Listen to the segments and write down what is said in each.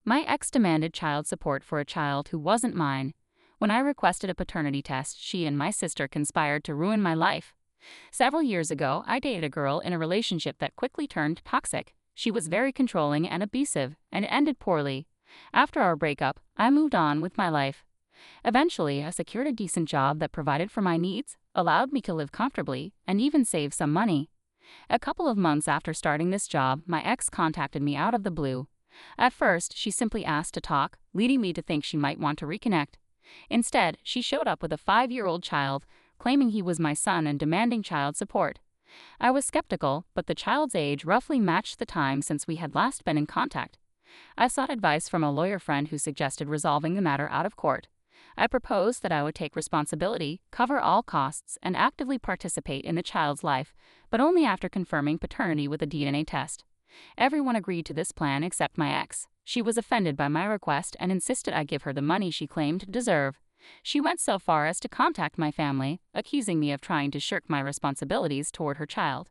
My ex demanded child support for a child who wasn't mine. When I requested a paternity test, she and my sister conspired to ruin my life. Several years ago, I dated a girl in a relationship that quickly turned toxic. She was very controlling and abusive, and it ended poorly. After our breakup, I moved on with my life. Eventually, I secured a decent job that provided for my needs, allowed me to live comfortably, and even save some money. A couple of months after starting this job, my ex contacted me out of the blue. At first, she simply asked to talk, leading me to think she might want to reconnect. Instead, she showed up with a 5-year-old child, claiming he was my son and demanding child support. I was skeptical, but the child's age roughly matched the time since we had last been in contact. I sought advice from a lawyer friend who suggested resolving the matter out of court. I proposed that I would take responsibility, cover all costs, and actively participate in the child's life, but only after confirming paternity with a DNA test. Everyone agreed to this plan except my ex. She was offended by my request and insisted I give her the money she claimed to deserve. She went so far as to contact my family, accusing me of trying to shirk my responsibilities toward her child.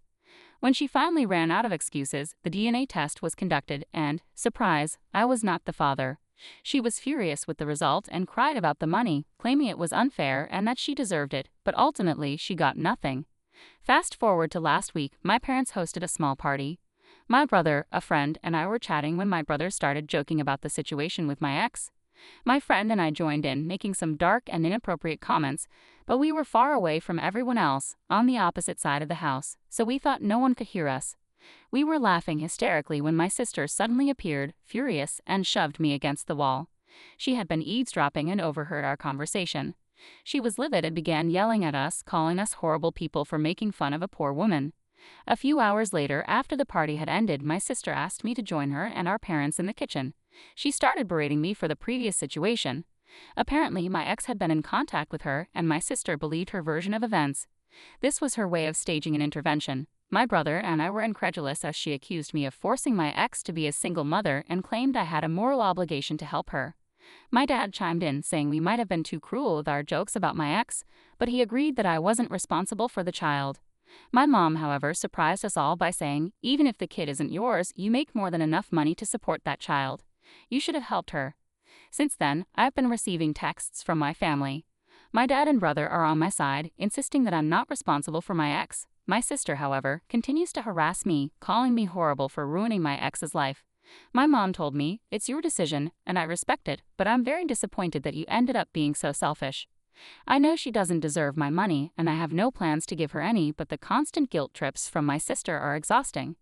When she finally ran out of excuses, the DNA test was conducted and, surprise, I was not the father. She was furious with the result and cried about the money, claiming it was unfair and that she deserved it, but ultimately she got nothing. Fast forward to last week, my parents hosted a small party. My brother, a friend, and I were chatting when my brother started joking about the situation with my ex. My friend and I joined in, making some dark and inappropriate comments, but we were far away from everyone else, on the opposite side of the house, so we thought no one could hear us. We were laughing hysterically when my sister suddenly appeared, furious, and shoved me against the wall. She had been eavesdropping and overheard our conversation. She was livid and began yelling at us, calling us horrible people for making fun of a poor woman. A few hours later, after the party had ended, my sister asked me to join her and our parents in the kitchen. She started berating me for the previous situation. Apparently, my ex had been in contact with her, and my sister believed her version of events. This was her way of staging an intervention. My brother and I were incredulous as she accused me of forcing my ex to be a single mother and claimed I had a moral obligation to help her. My dad chimed in, saying we might have been too cruel with our jokes about my ex, but he agreed that I wasn't responsible for the child. My mom, however, surprised us all by saying, even if the kid isn't yours, you make more than enough money to support that child. You should have helped her. Since then, I've been receiving texts from my family. My dad and brother are on my side, insisting that I'm not responsible for my ex. My sister, however, continues to harass me, calling me horrible for ruining my ex's life. My mom told me, it's your decision, and I respect it, but I'm very disappointed that you ended up being so selfish. I know she doesn't deserve my money, and I have no plans to give her any, but the constant guilt trips from my sister are exhausting.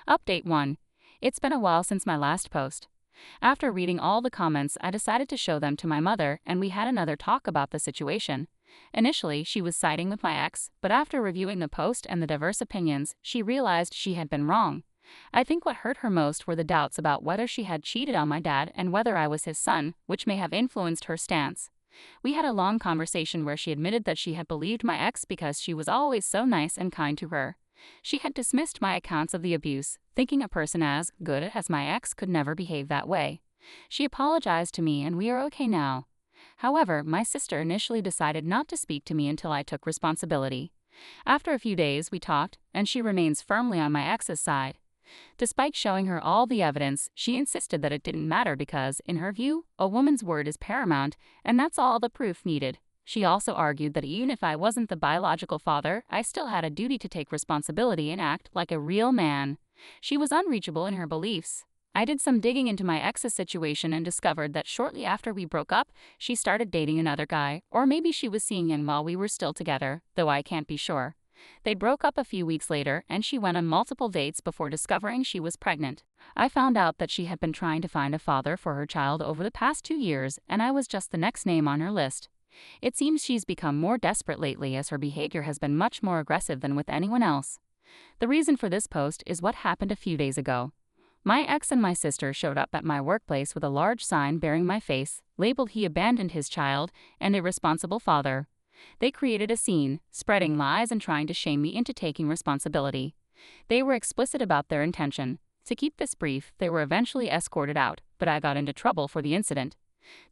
Update 1. It's been a while since my last post. After reading all the comments, I decided to show them to my mother, and we had another talk about the situation. Initially, she was siding with my ex, but after reviewing the post and the diverse opinions, she realized she had been wrong. I think what hurt her most were the doubts about whether she had cheated on my dad and whether I was his son, which may have influenced her stance. We had a long conversation where she admitted that she had believed my ex because she was always so nice and kind to her. She had dismissed my accounts of the abuse, thinking a person as good as my ex could never behave that way. She apologized to me and we are okay now. However, my sister initially decided not to speak to me until I took responsibility. After a few days, we talked, and she remains firmly on my ex's side. Despite showing her all the evidence, she insisted that it didn't matter because, in her view, a woman's word is paramount, and that's all the proof needed. She also argued that even if I wasn't the biological father, I still had a duty to take responsibility and act like a real man. She was unreachable in her beliefs. I did some digging into my ex's situation and discovered that shortly after we broke up, she started dating another guy, or maybe she was seeing him while we were still together, though I can't be sure. They broke up a few weeks later, and she went on multiple dates before discovering she was pregnant. I found out that she had been trying to find a father for her child over the past 2 years, and I was just the next name on her list. It seems she's become more desperate lately as her behavior has been much more aggressive than with anyone else. The reason for this post is what happened a few days ago. My ex and my sister showed up at my workplace with a large sign bearing my face, labeled "He abandoned his child" and "Irresponsible father." They created a scene, spreading lies and trying to shame me into taking responsibility. They were explicit about their intention. To keep this brief, they were eventually escorted out, but I got into trouble for the incident.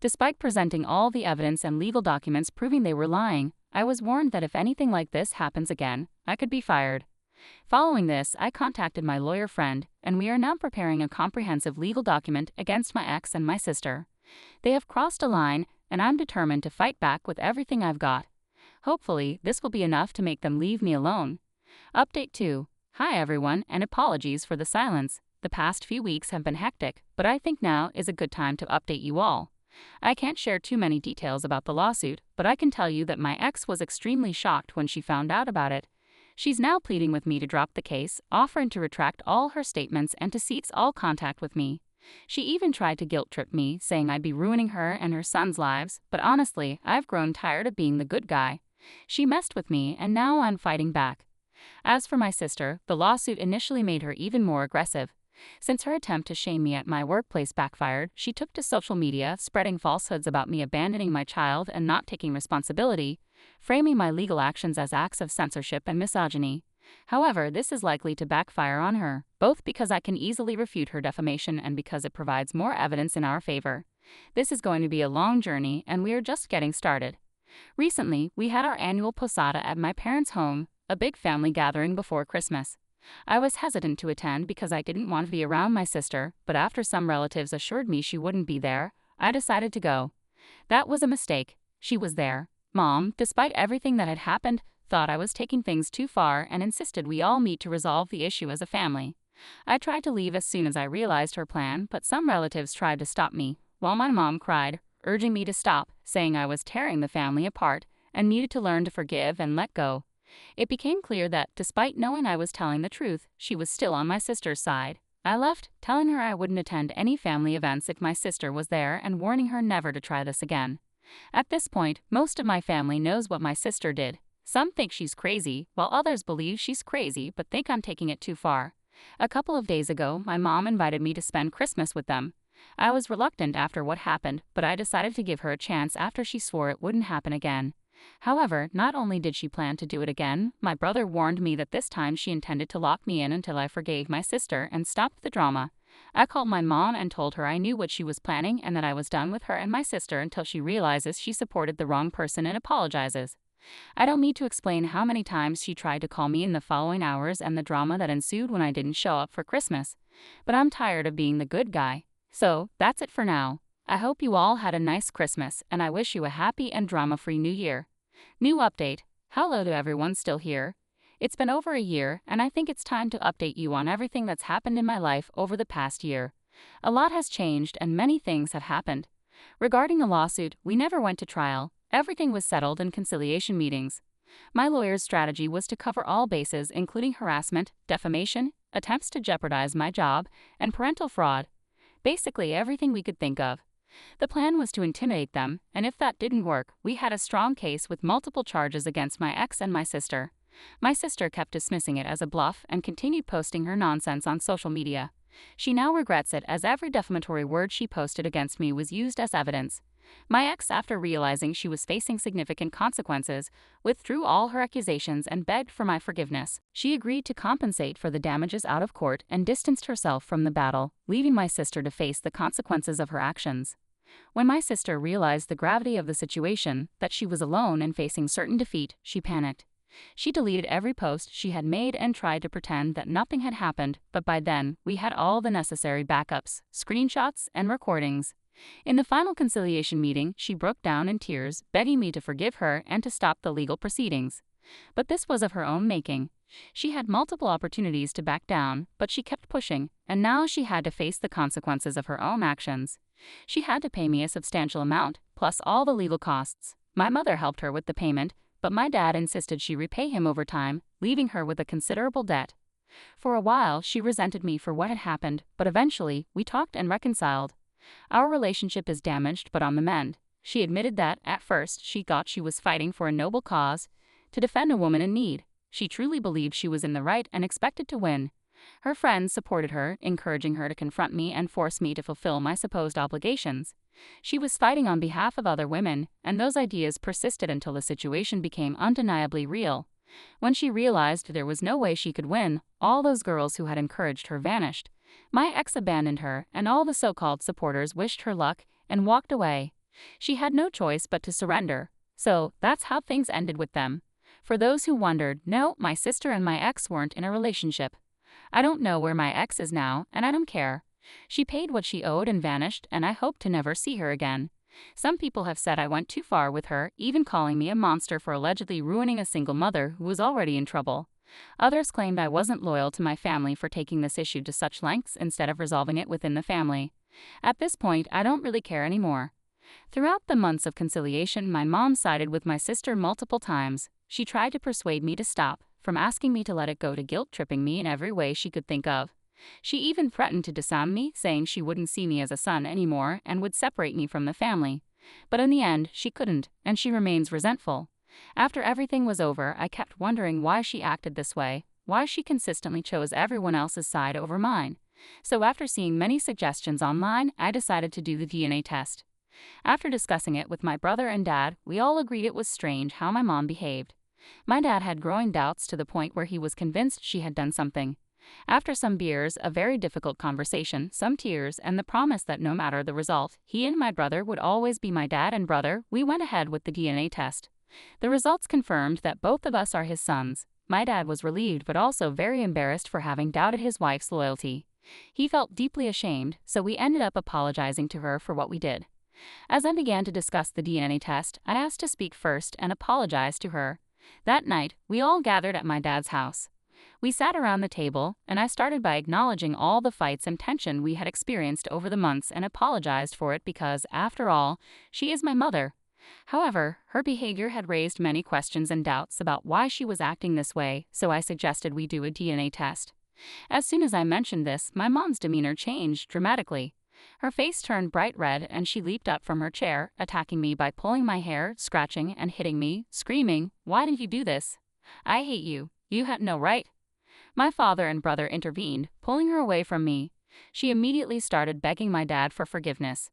Despite presenting all the evidence and legal documents proving they were lying, I was warned that if anything like this happens again, I could be fired. Following this, I contacted my lawyer friend, and we are now preparing a comprehensive legal document against my ex and my sister. They have crossed a line, and I'm determined to fight back with everything I've got. Hopefully, this will be enough to make them leave me alone. Update 2. Hi everyone, and apologies for the silence. The past few weeks have been hectic, but I think now is a good time to update you all. I can't share too many details about the lawsuit, but I can tell you that my ex was extremely shocked when she found out about it. She's now pleading with me to drop the case, offering to retract all her statements and to cease all contact with me. She even tried to guilt-trip me, saying I'd be ruining her and her son's lives, but honestly, I've grown tired of being the good guy. She messed with me, and now I'm fighting back. As for my sister, the lawsuit initially made her even more aggressive. Since her attempt to shame me at my workplace backfired, she took to social media, spreading falsehoods about me abandoning my child and not taking responsibility, framing my legal actions as acts of censorship and misogyny. However, this is likely to backfire on her, both because I can easily refute her defamation and because it provides more evidence in our favor. This is going to be a long journey, and we are just getting started. Recently, we had our annual posada at my parents' home, a big family gathering before Christmas. I was hesitant to attend because I didn't want to be around my sister, but after some relatives assured me she wouldn't be there, I decided to go. That was a mistake. She was there. Mom, despite everything that had happened, thought I was taking things too far and insisted we all meet to resolve the issue as a family. I tried to leave as soon as I realized her plan, but some relatives tried to stop me, while my mom cried, urging me to stop, saying I was tearing the family apart and needed to learn to forgive and let go. It became clear that, despite knowing I was telling the truth, she was still on my sister's side. I left, telling her I wouldn't attend any family events if my sister was there and warning her never to try this again. At this point, most of my family knows what my sister did. Some think she's crazy, while others believe she's crazy but think I'm taking it too far. A couple of days ago, my mom invited me to spend Christmas with them. I was reluctant after what happened, but I decided to give her a chance after she swore it wouldn't happen again. However, not only did she plan to do it again, my brother warned me that this time she intended to lock me in until I forgave my sister and stopped the drama. I called my mom and told her I knew what she was planning and that I was done with her and my sister until she realizes she supported the wrong person and apologizes. I don't need to explain how many times she tried to call me in the following hours and the drama that ensued when I didn't show up for Christmas. But I'm tired of being the good guy. So, that's it for now. I hope you all had a nice Christmas, and I wish you a happy and drama-free New Year. New update. Hello to everyone still here. It's been over a year, and I think it's time to update you on everything that's happened in my life over the past year. A lot has changed and many things have happened. Regarding the lawsuit, we never went to trial. Everything was settled in conciliation meetings. My lawyer's strategy was to cover all bases, including harassment, defamation, attempts to jeopardize my job, and parental fraud. Basically everything we could think of. The plan was to intimidate them, and if that didn't work, we had a strong case with multiple charges against my ex and my sister. My sister kept dismissing it as a bluff and continued posting her nonsense on social media. She now regrets it, as every defamatory word she posted against me was used as evidence. My ex, after realizing she was facing significant consequences, withdrew all her accusations and begged for my forgiveness. She agreed to compensate for the damages out of court and distanced herself from the battle, leaving my sister to face the consequences of her actions. When my sister realized the gravity of the situation, that she was alone and facing certain defeat, she panicked. She deleted every post she had made and tried to pretend that nothing had happened, but by then, we had all the necessary backups, screenshots, and recordings. In the final conciliation meeting, she broke down in tears, begging me to forgive her and to stop the legal proceedings. But this was of her own making. She had multiple opportunities to back down, but she kept pushing, and now she had to face the consequences of her own actions. She had to pay me a substantial amount, plus all the legal costs. My mother helped her with the payment, but my dad insisted she repay him over time, leaving her with a considerable debt. For a while, she resented me for what had happened, but eventually, we talked and reconciled. Our relationship is damaged but on the mend. She admitted that, at first, she thought she was fighting for a noble cause, to defend a woman in need. She truly believed she was in the right and expected to win. Her friends supported her, encouraging her to confront me and force me to fulfill my supposed obligations. She was fighting on behalf of other women, and those ideas persisted until the situation became undeniably real. When she realized there was no way she could win, all those girls who had encouraged her vanished. My ex abandoned her, and all the so-called supporters wished her luck and walked away. She had no choice but to surrender. So, that's how things ended with them. For those who wondered, no, my sister and my ex weren't in a relationship. I don't know where my ex is now, and I don't care. She paid what she owed and vanished, and I hope to never see her again. Some people have said I went too far with her, even calling me a monster for allegedly ruining a single mother who was already in trouble. Others claimed I wasn't loyal to my family for taking this issue to such lengths instead of resolving it within the family. At this point, I don't really care anymore. Throughout the months of conciliation, my mom sided with my sister multiple times. She tried to persuade me to stop, from asking me to let it go to guilt-tripping me in every way she could think of. She even threatened to disown me, saying she wouldn't see me as a son anymore and would separate me from the family. But in the end, she couldn't, and she remains resentful. After everything was over, I kept wondering why she acted this way, why she consistently chose everyone else's side over mine. So after seeing many suggestions online, I decided to do the DNA test. After discussing it with my brother and dad, we all agreed it was strange how my mom behaved. My dad had growing doubts to the point where he was convinced she had done something. After some beers, a very difficult conversation, some tears, and the promise that no matter the result, he and my brother would always be my dad and brother, we went ahead with the DNA test. The results confirmed that both of us are his sons. My dad was relieved but also very embarrassed for having doubted his wife's loyalty. He felt deeply ashamed, so we ended up apologizing to her for what we did. As I began to discuss the DNA test, I asked to speak first and apologize to her. That night, we all gathered at my dad's house. We sat around the table, and I started by acknowledging all the fights and tension we had experienced over the months and apologized for it because, after all, she is my mother. However, her behavior had raised many questions and doubts about why she was acting this way, so I suggested we do a DNA test. As soon as I mentioned this, my mom's demeanor changed dramatically. Her face turned bright red and she leaped up from her chair, attacking me by pulling my hair, scratching, and hitting me, screaming, "Why did you do this? I hate you. You had no right." My father and brother intervened, pulling her away from me. She immediately started begging my dad for forgiveness.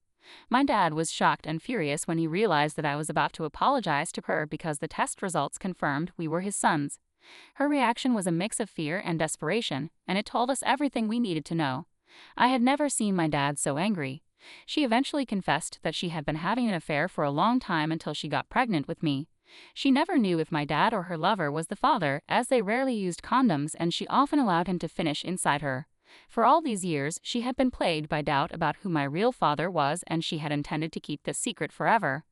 My dad was shocked and furious when he realized that I was about to apologize to her because the test results confirmed we were his sons. Her reaction was a mix of fear and desperation, and it told us everything we needed to know. I had never seen my dad so angry. She eventually confessed that she had been having an affair for a long time until she got pregnant with me. She never knew if my dad or her lover was the father, as they rarely used condoms and she often allowed him to finish inside her. For all these years, she had been plagued by doubt about who my real father was and she had intended to keep this secret forever.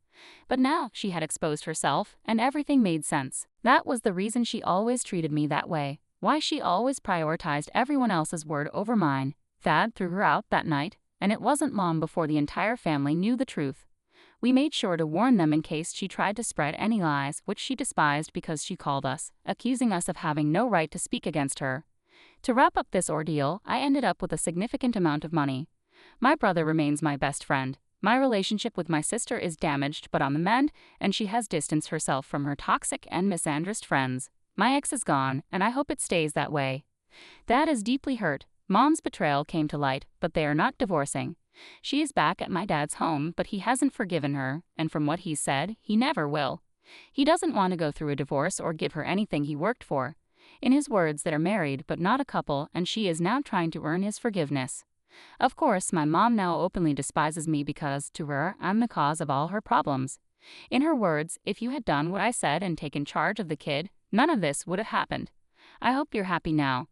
But now she had exposed herself, and everything made sense. That was the reason she always treated me that way, why she always prioritized everyone else's word over mine. Dad threw her out that night, and it wasn't long before the entire family knew the truth. We made sure to warn them in case she tried to spread any lies, which she despised because she called us, accusing us of having no right to speak against her. To wrap up this ordeal, I ended up with a significant amount of money. My brother remains my best friend. My relationship with my sister is damaged but on the mend, and she has distanced herself from her toxic and misandrist friends. My ex is gone, and I hope it stays that way. Dad is deeply hurt. Mom's betrayal came to light, but they are not divorcing. She is back at my dad's home, but he hasn't forgiven her, and from what he said, he never will. He doesn't want to go through a divorce or give her anything he worked for. In his words, they're married but not a couple, and she is now trying to earn his forgiveness. Of course, my mom now openly despises me because, to her, I'm the cause of all her problems. In her words, if you had done what I said and taken charge of the kid, none of this would have happened. I hope you're happy now.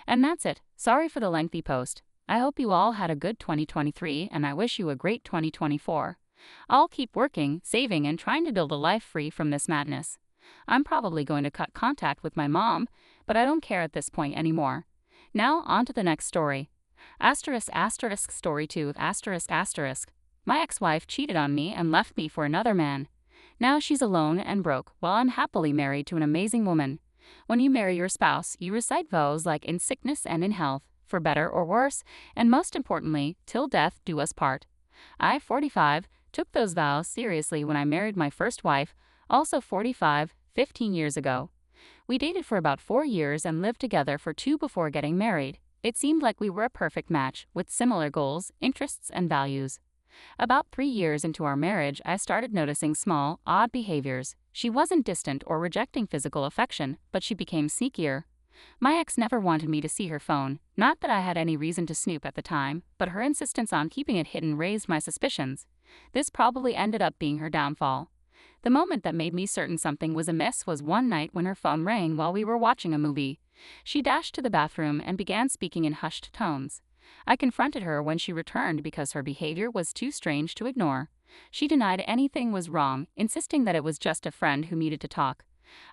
And that's it. Sorry for the lengthy post. I hope you all had a good 2023 and I wish you a great 2024. I'll keep working, saving, and trying to build a life free from this madness. I'm probably going to cut contact with my mom, but I don't care at this point anymore. Now, on to the next story. Story 2. My ex-wife cheated on me and left me for another man. Now she's alone and broke, while I'm happily married to an amazing woman. When you marry your spouse, you recite vows like in sickness and in health, for better or worse, and most importantly, till death do us part. I, 45, took those vows seriously when I married my first wife, also 45, 15 years ago. We dated for about 4 years and lived together for 2 before getting married. It seemed like we were a perfect match, with similar goals, interests, and values. About 3 years into our marriage, I started noticing small, odd behaviors. She wasn't distant or rejecting physical affection, but she became sneakier. My ex never wanted me to see her phone, not that I had any reason to snoop at the time, but her insistence on keeping it hidden raised my suspicions. This probably ended up being her downfall. The moment that made me certain something was amiss was one night when her phone rang while we were watching a movie. She dashed to the bathroom and began speaking in hushed tones. I confronted her when she returned because her behavior was too strange to ignore. She denied anything was wrong, insisting that it was just a friend who needed to talk.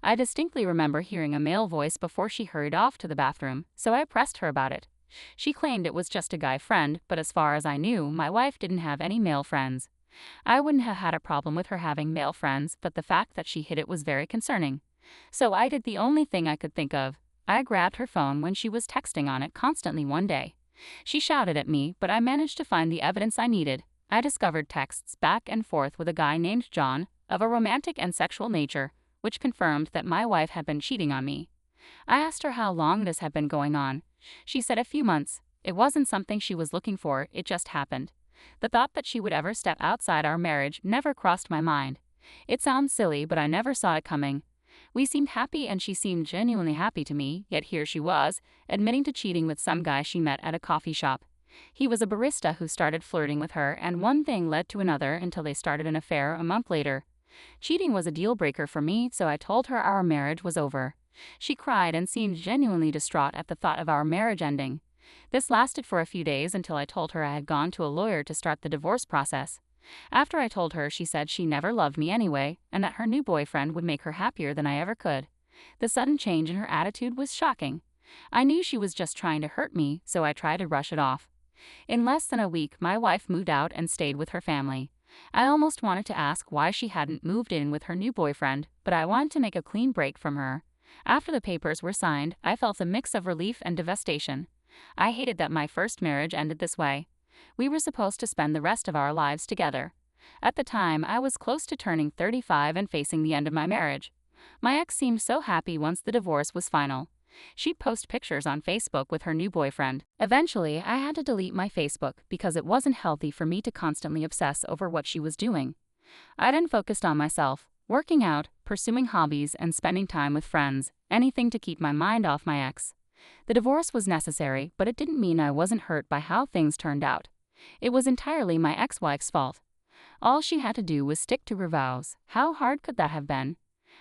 I distinctly remember hearing a male voice before she hurried off to the bathroom, so I pressed her about it. She claimed it was just a guy friend, but as far as I knew, my wife didn't have any male friends. I wouldn't have had a problem with her having male friends, but the fact that she hid it was very concerning. So I did the only thing I could think of. I grabbed her phone when she was texting on it constantly one day. She shouted at me, but I managed to find the evidence I needed. I discovered texts back and forth with a guy named John, of a romantic and sexual nature, which confirmed that my wife had been cheating on me. I asked her how long this had been going on. She said a few months. It wasn't something she was looking for, it just happened. The thought that she would ever step outside our marriage never crossed my mind. It sounds silly, but I never saw it coming. We seemed happy and she seemed genuinely happy to me, yet here she was, admitting to cheating with some guy she met at a coffee shop. He was a barista who started flirting with her, and one thing led to another until they started an affair a month later. Cheating was a deal breaker for me, so I told her our marriage was over. She cried and seemed genuinely distraught at the thought of our marriage ending. This lasted for a few days until I told her I had gone to a lawyer to start the divorce process. After I told her, she said she never loved me anyway, and that her new boyfriend would make her happier than I ever could. The sudden change in her attitude was shocking. I knew she was just trying to hurt me, so I tried to brush it off. In less than a week, my wife moved out and stayed with her family. I almost wanted to ask why she hadn't moved in with her new boyfriend, but I wanted to make a clean break from her. After the papers were signed, I felt a mix of relief and devastation. I hated that my first marriage ended this way. We were supposed to spend the rest of our lives together. At the time, I was close to turning 35 and facing the end of my marriage. My ex seemed so happy once the divorce was final. She'd post pictures on Facebook with her new boyfriend. Eventually, I had to delete my Facebook because it wasn't healthy for me to constantly obsess over what she was doing. I then focused on myself, working out, pursuing hobbies, and spending time with friends, anything to keep my mind off my ex. The divorce was necessary, but it didn't mean I wasn't hurt by how things turned out. It was entirely my ex-wife's fault. All she had to do was stick to her vows. How hard could that have been?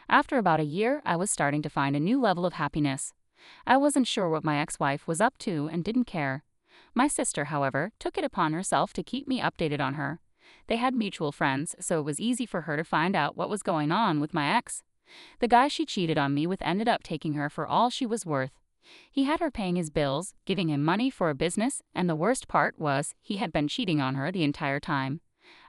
After about a year, I was starting to find a new level of happiness. I wasn't sure what my ex-wife was up to and didn't care. My sister, however, took it upon herself to keep me updated on her. They had mutual friends, so it was easy for her to find out what was going on with my ex. The guy she cheated on me with ended up taking her for all she was worth. He had her paying his bills, giving him money for a business, and the worst part was he had been cheating on her the entire time.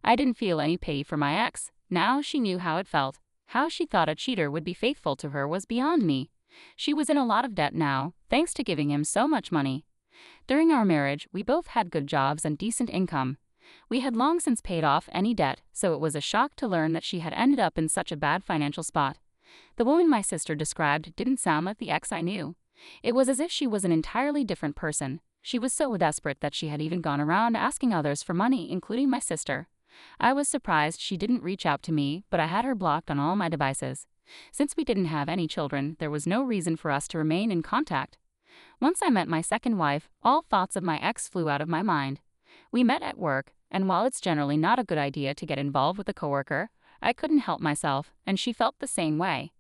I didn't feel any pity for my ex. Now she knew how it felt. How she thought a cheater would be faithful to her was beyond me. She was in a lot of debt now, thanks to giving him so much money. During our marriage, we both had good jobs and decent income. We had long since paid off any debt, so it was a shock to learn that she had ended up in such a bad financial spot. The woman my sister described didn't sound like the ex I knew. It was as if she was an entirely different person. She was so desperate that she had even gone around asking others for money, including my sister. I was surprised she didn't reach out to me, but I had her blocked on all my devices. Since we didn't have any children, there was no reason for us to remain in contact. Once I met my second wife, all thoughts of my ex flew out of my mind. We met at work, and while it's generally not a good idea to get involved with a coworker, I couldn't help myself, and she felt the same way.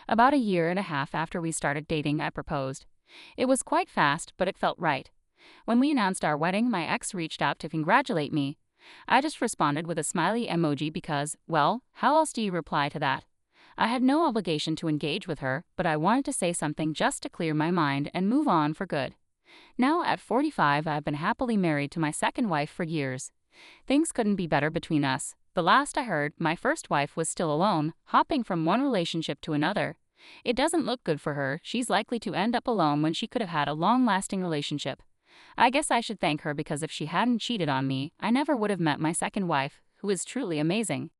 About a year and a half after we started dating, I proposed. It was quite fast, but it felt right. When we announced our wedding, my ex reached out to congratulate me. I just responded with a smiley emoji because, well, how else do you reply to that? I had no obligation to engage with her, but I wanted to say something just to clear my mind and move on for good. Now at 45, I've been happily married to my second wife for years. Things couldn't be better between us. The last I heard, my first wife was still alone, hopping from one relationship to another. It doesn't look good for her. She's likely to end up alone when she could have had a long-lasting relationship. I guess I should thank her because if she hadn't cheated on me, I never would have met my second wife, who is truly amazing.